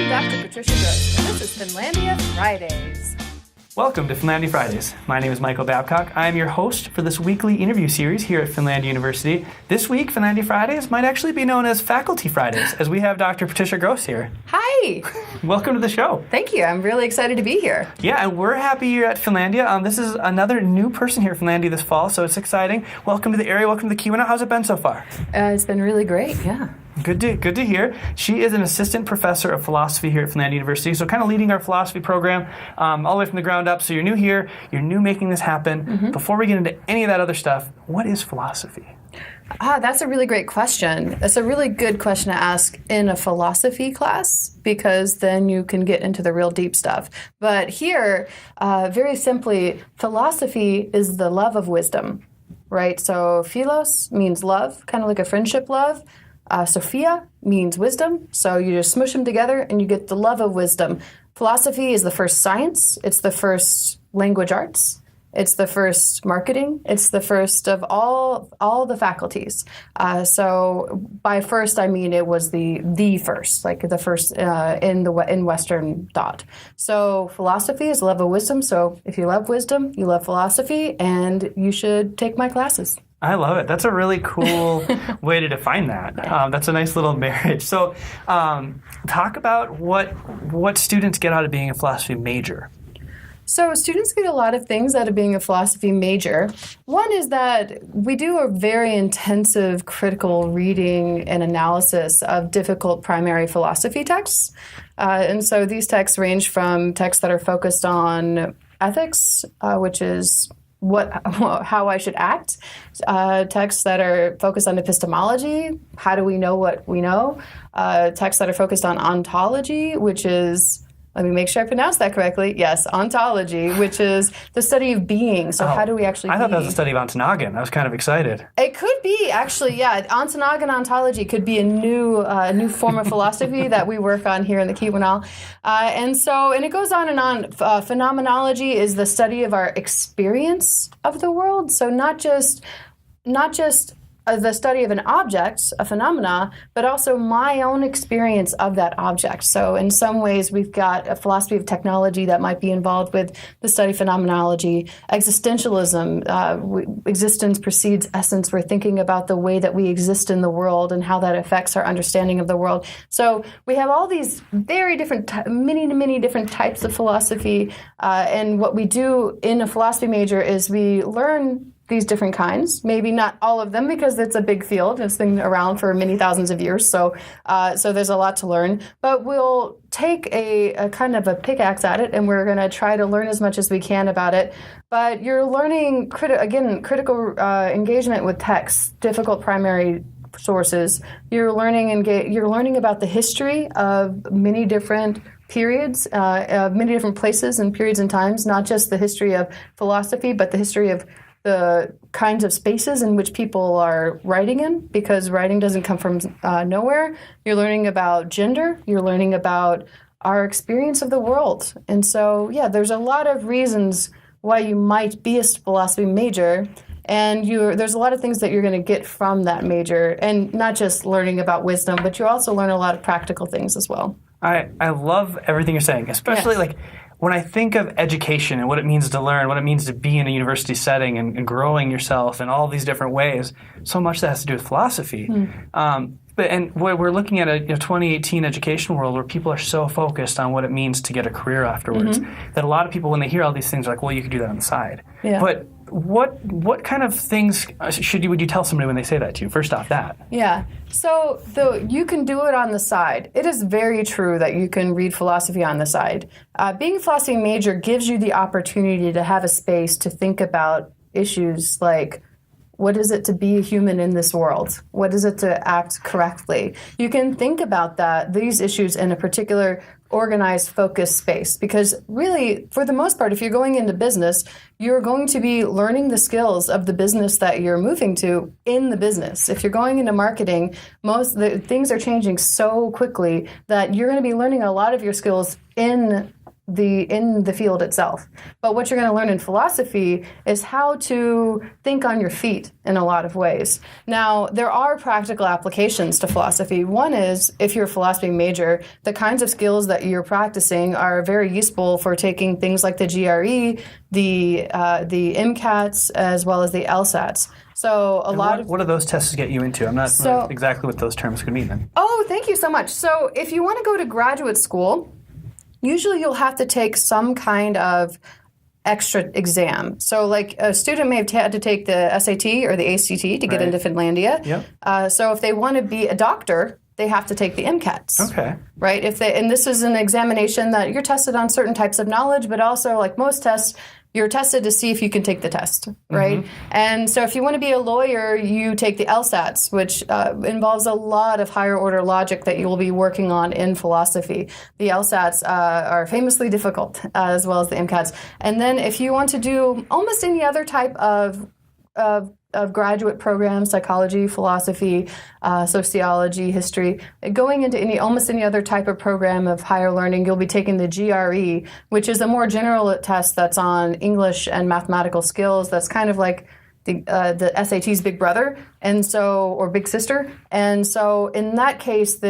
I'm Dr. Patricia Grosse, and this is Finlandia Fridays. Welcome to Finlandia Fridays. My name is Michael Babcock. I am your host for this weekly interview series here at Finlandia University. This week, Finlandia Fridays might actually be known as Faculty Fridays, as we have Dr. Patricia Grosse here. Hi! Welcome to the show. Thank you. I'm really excited to be here. Yeah, and we're happy you're at Finlandia. This is another new person here at Finlandia this fall, so it's exciting. Welcome to the area. Welcome to the Q&A. How's it been so far? It's been really great, yeah. Good to hear. She is an assistant professor of philosophy here at Finlandia University, so kind of leading our philosophy program all the way from the ground up. So you're new here, you're new making this happen. Mm-hmm. Before we get into any of that other stuff, what is philosophy? That's a really great question. That's a really good question to ask in a philosophy class, because then you can get into the real deep stuff. But here, very simply, philosophy is the love of wisdom, right? So philos means love, kind of like a friendship love. Sophia means wisdom, so you just smush them together and you get the love of wisdom. Philosophy is the first science, it's the first language arts, it's the first marketing, it's the first of all the faculties. So by first I mean it was the first, like the first in Western thought. So philosophy is love of wisdom, so if you love wisdom, you love philosophy, and you should take my classes. I love it. That's a really cool way to define that. That's a nice little marriage. So talk about what students get out of being a philosophy major. So students get a lot of things out of being a philosophy major. One is that we do a very intensive critical reading and analysis of difficult primary philosophy texts. And so these texts range from texts that are focused on ethics, which is how I should act, texts that are focused on epistemology, how do we know what we know, texts that are focused on ontology, which is, let me make sure I pronounce that correctly, yes, ontology, which is the study of being, so how do we actually I thought that was a study of Ontonagon. I was kind of excited. It could be, actually, yeah. Ontonagon ontology could be a new form of philosophy that we work on here in the Keywanal. And it goes on and on. Phenomenology is the study of our experience of the world, so not just the study of an object, a phenomena, but also my own experience of that object. So in some ways, we've got a philosophy of technology that might be involved with the study of phenomenology. Existentialism, existence precedes essence. We're thinking about the way that we exist in the world and how that affects our understanding of the world. So we have all these very different, many different types of philosophy. And what we do in a philosophy major is we learn these different kinds, maybe not all of them because it's a big field. It's been around for many thousands of years, so there's a lot to learn. But we'll take a kind of a pickaxe at it, and we're going to try to learn as much as we can about it. But you're learning, critical engagement with texts, difficult primary sources. You're learning about the history of many different periods, many different places and periods and times, not just the history of philosophy, but the history of the kinds of spaces in which people are writing in, because writing doesn't come from nowhere. You're learning about gender. You're learning about our experience of the world. And so, yeah, there's a lot of reasons why you might be a philosophy major, and there's a lot of things that you're going to get from that major, and not just learning about wisdom, but you also learn a lot of practical things as well. I love everything you're saying, especially when I think of education and what it means to learn, what it means to be in a university setting and growing yourself in all these different ways, so much that has to do with philosophy. And we're looking at a 2018 education world where people are so focused on what it means to get a career afterwards that a lot of people, when they hear all these things, are like, well, you could do that on the side. Yeah. But what kind of things would you tell somebody when they say that to you? First off, that. Yeah. So you can do it on the side. It is very true that you can read philosophy on the side. Being a philosophy major gives you the opportunity to have a space to think about issues like, what is it to be a human in this world? What is it to act correctly? You can think about these issues in a particular organized, focused space, because really, for the most part, if you're going into business, you're going to be learning the skills of the business that you're moving to in the business. If you're going into marketing, things are changing so quickly that you're going to be learning a lot of your skills in in the field itself. But what you're going to learn in philosophy is how to think on your feet in a lot of ways. Now, there are practical applications to philosophy. One is, if you're a philosophy major, the kinds of skills that you're practicing are very useful for taking things like the GRE, the MCATs, as well as the LSATs. So what do those tests get you into? I'm not familiar exactly what those terms could mean then. Oh, thank you so much. So if you want to go to graduate school, usually you'll have to take some kind of extra exam. So like a student may have had to take the SAT or the ACT to get into Finlandia. Yep. So if they want to be a doctor, they have to take the MCATs. Okay. Right? And this is an examination that you're tested on certain types of knowledge, but also like most tests, you're tested to see if you can take the test, right? Mm-hmm. And so if you want to be a lawyer, you take the LSATs, which involves a lot of higher order logic that you will be working on in philosophy. The LSATs are famously difficult, as well as the MCATs. And then if you want to do almost any other type of graduate programs, psychology, philosophy, sociology, history, going into almost any other type of program of higher learning, you'll be taking the GRE, which is a more general test that's on English and mathematical skills. That's kind of like the SAT's big brother, or big sister. And so in that case,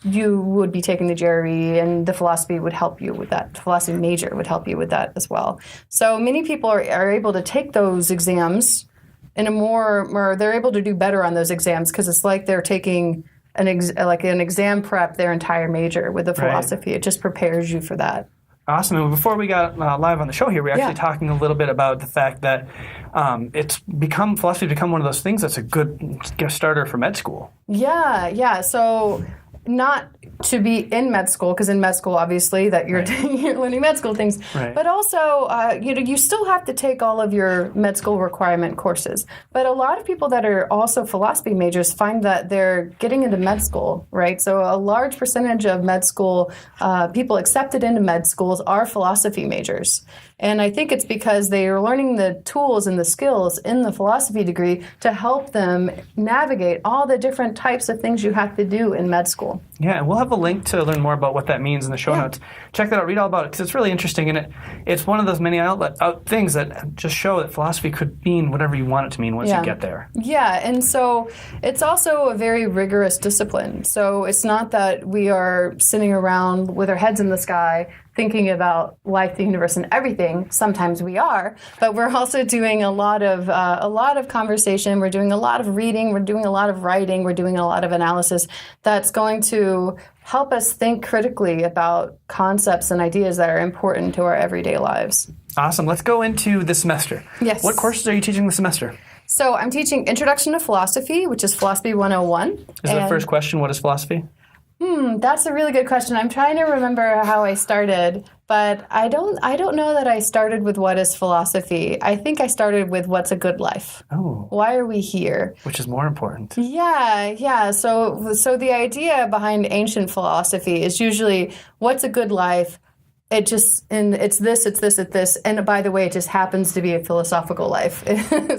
you would be taking the GRE, and the philosophy would help you with that. The philosophy major would help you with that as well. So many people are able to take those exams in they're able to do better on those exams because it's like they're taking an exam prep their entire major with the philosophy. Right. It just prepares you for that. Awesome. And before we got live on the show here, we were actually talking a little bit about the fact that philosophy become one of those things that's a good starter for med school. Yeah. So not to be in med school, because in med school, obviously, that you're learning med school things, but also, you still have to take all of your med school requirement courses. But a lot of people that are also philosophy majors find that they're getting into med school, right? So a large percentage of med school people accepted into med schools are philosophy majors. And I think it's because they are learning the tools and the skills in the philosophy degree to help them navigate all the different types of things you have to do in med school. Yeah, and we'll have a link to learn more about what that means in the show notes. Check that out, read all about it, because it's really interesting, and it's one of those many things that just show that philosophy could mean whatever you want it to mean once you get there. Yeah, and so it's also a very rigorous discipline. So it's not that we are sitting around with our heads in the sky thinking about life, the universe, and everything. Sometimes we are, but we're also doing a lot of conversation. We're doing a lot of reading. We're doing a lot of writing. We're doing a lot of analysis that's going to help us think critically about concepts and ideas that are important to our everyday lives. Awesome. Let's go into the semester. Yes. What courses are you teaching this semester? So I'm teaching Introduction to Philosophy, which is Philosophy 101. Is the first question, what is philosophy? That's a really good question. I'm trying to remember how I started, but I don't know that I started with what is philosophy. I think I started with what's a good life. Oh. Why are we here? Which is more important. Yeah. So the idea behind ancient philosophy is usually what's a good life? It's this. And by the way, it just happens to be a philosophical life.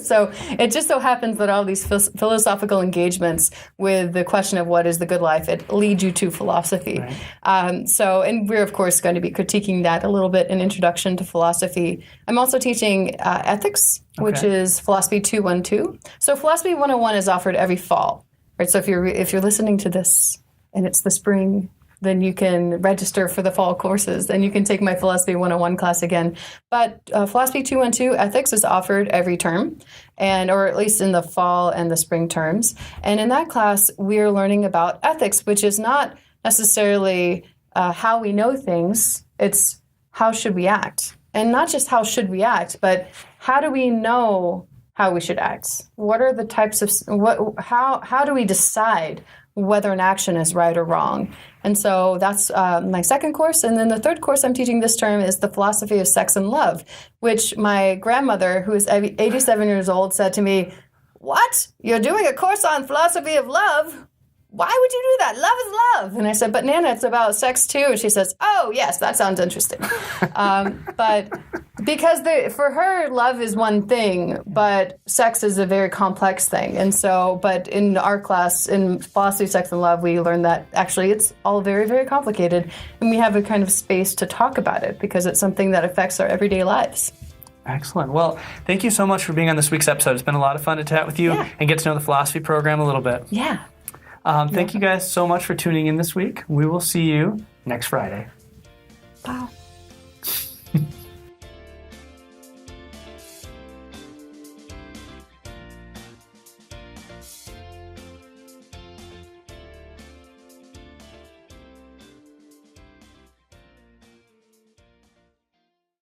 So it just so happens that all these philosophical engagements with the question of what is the good life, it leads you to philosophy. Right. And we're, of course, going to be critiquing that a little bit in Introduction to Philosophy. I'm also teaching ethics, which is Philosophy 212. So Philosophy 101 is offered every fall. Right. So if you're listening to this and it's the spring, then you can register for the fall courses, and you can take my Philosophy 101 class again. But Philosophy 212 Ethics is offered every term, or at least in the fall and the spring terms. And in that class, we're learning about ethics, which is not necessarily how we know things. It's how should we act. And not just how should we act, but how do we know how we should act? What are the types of how do we decide whether an action is right or wrong? And so that's my second course. And then the third course I'm teaching this term is the Philosophy of Sex and Love, which my grandmother, who is 87 years old, said to me, "What? You're doing a course on philosophy of love? why would you do that? Love is love. And I said, but Nana, it's about sex too. And she says, oh, yes, that sounds interesting. But because for her, love is one thing, but sex is a very complex thing. And so, but in our class, in philosophy, sex, and love, we learned that actually it's all very, very complicated. And we have a kind of space to talk about it because it's something that affects our everyday lives. Excellent. Well, thank you so much for being on this week's episode. It's been a lot of fun to chat with you and get to know the philosophy program a little bit. Yeah. Thank you guys so much for tuning in this week. We will see you next Friday.